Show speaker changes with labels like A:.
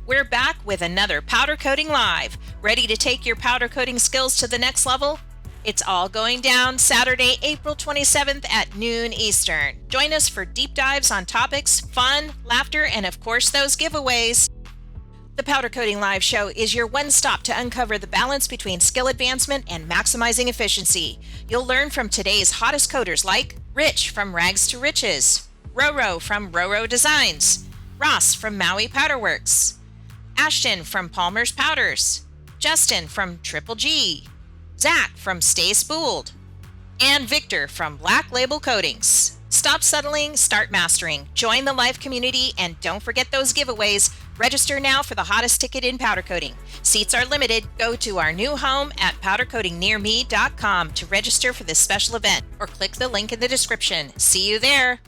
A: We're back with another Powder Coating Live. Ready to take your powder coating skills to the next level? It's all going down Saturday, April 27th at noon Eastern. Join us for deep dives on topics, fun, laughter, and of course those giveaways. The Powder Coating Live show is your one-stop to uncover the balance between skill advancement and maximizing efficiency. You'll learn from today's hottest coaters like Rich from Rags to Riches, Roro from Roro Designs, Ross from Maui Powder Works, Ashton from Palmer's Powders, Justin from Triple G, Zach from Stay Spooled, and Victor from Black Label Coatings. Stop settling, start mastering. Join the live community, and don't forget those giveaways. Register now for the hottest ticket in powder coating. Seats are limited. Go to our new home at powdercoatingnearme.com to register for this special event, or click the link in the description. See you there.